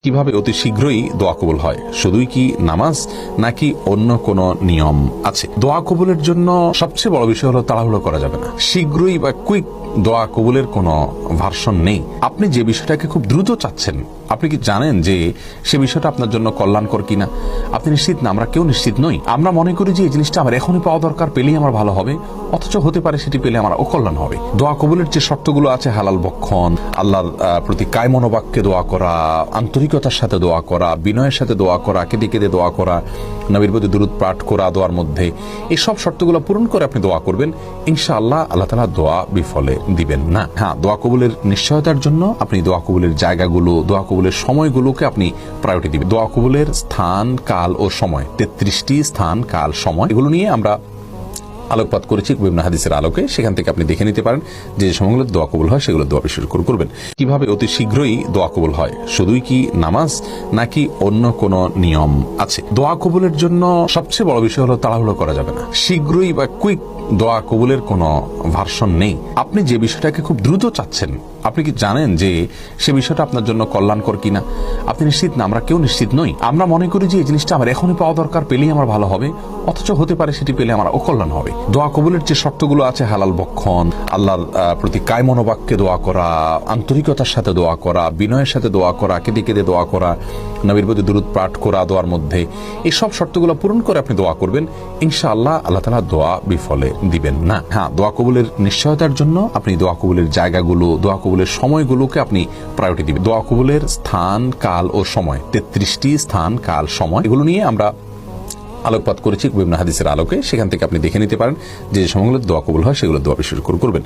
কিভাবে অতি শীঘ্রই দোয়া কবুল হয়? শুধুই কি নামাজ নাকি অন্য কোনো নিয়ম আছে? দোয়া কবুলের জন্য সবচেয়ে বড় বিষয় হলো তাড়াহুড়ো করা যাবে না। শীঘ্রই বা কুইক দোয়া কবুলের কোনো ভার্সন নেই। আপনি যে বিষয়টাকে খুব দ্রুত চাচ্ছেন, আপনি কি জানেন যে সে বিষয়টা আপনার জন্য কল্যাণকর কিনা? আপনি নিশ্চিত না, আমরা কেউ নিশ্চিত নই। আমরা মনে করি যে এই জিনিসটা আমার এখনই পাওয়া দরকার, পেলেই আমার ভালো হবে, অথচ হতে পারে সেটি পেলে আমার অকল্যাণ হবে। দোয়া কবুলের যে শর্তগুলো আছে, হালাল বক্ষণ, আল্লাহর প্রতি কায় মনোবাক্যে দোয়া করা, আন্তরিকতার সাথে দোয়া করা, বিনয়ের সাথে দোয়া করা, কেঁদে কেঁদে দোয়া করা, নবীর প্রতি দুরূদ পাঠ করা দোয়ার মধ্যে, এই সব শর্তগুলো পূরণ করে আপনি দোয়া করবেন, ইনশাআল্লাহ আল্লাহ তাআলা দোয়া বিফলে দিবেন না। হ্যাঁ, দোয়া কবুলের নিশ্চয়তার জন্য আপনি দোয়া কবুলের জায়গাগুলো, দোয়া কবুলের সময়গুলোকে আপনি প্রায়োরিটি দিবেন। দোয়া কবুলের স্থান, কাল ও সময়, 33টি স্থান, কাল, সময়, এগুলো নিয়ে আমরা আলোকপাত করেছি বিভিন্ন হাদিসের আলোকে। সেখান থেকে আপনি দেখে নিতে পারেন যে সময়গুলো দোয়া কবুল হয় সেগুলো দোয়া বেশি করে করবেন। কিভাবে অতি শীঘ্রই দোয়া কবুল হয়? শুধুই কি নামাজ নাকি অন্য কোনো নিয়ম আছে? দোয়া কবুলের জন্য সবচেয়ে বড় বিষয় হলো তাড়াহুড়ো করা যাবে না। শীঘ্রই বা কুইক দোয়া কবুলের কোনো ভার্সন নেই। আপনি যে বিষয়টাকে খুব দ্রুত চাচ্ছেন, আপনি কি জানেন যে সে বিষয়টা আপনার জন্য কল্যাণকর কিনা? আপনি নিশ্চিত না, আমরা কেউ নিশ্চিত নই। আমরা মনে করি যে এই জিনিসটা আমার এখনই পাওয়া দরকার, পেলেই আমার ভালো হবে, অথচ হতে পারে সেটি পেলে আমার অকল্যাণ হবে। দোয়া কবুলের যে শর্তগুলো আছে, হালাল বক্ষণ, আল্লাহর প্রতি কায় মনোবাক্যে দোয়া করা, আন্তরিকতার সাথে দোয়া করা, বিনয়ের সাথে দোয়া করা, কেঁদে কেঁদে দোয়া করা, নবীর প্রতি দুরূদ পাঠ করা দোয়ার মধ্যে, এই সব শর্তগুলো পূরণ করে আপনি দোয়া করবেন, ইনশাআল্লাহ আল্লাহ তাআলা দোয়া বিফলে দিবেন না। হ্যাঁ, দোয়া কবুলের নিশ্চয়তার জন্য আপনি দোয়া কবুলের জায়গাগুলো, দোয়া কবুলের সময়গুলোকে আপনি প্রায়োরিটি দিবেন। দোয়া কবুলের স্থান, কাল ও সময়, 33টি স্থান, কাল, সময়, এগুলো নিয়ে আমরা আলোকপাত করেছি বিভিন্ন হাদিসের আলোকে। সেখান থেকে আপনি দেখে নিতে পারেন যে সময়গুলো দোয়া কবুল হয় সেগুলো দোয়া বেশি করে করবেন।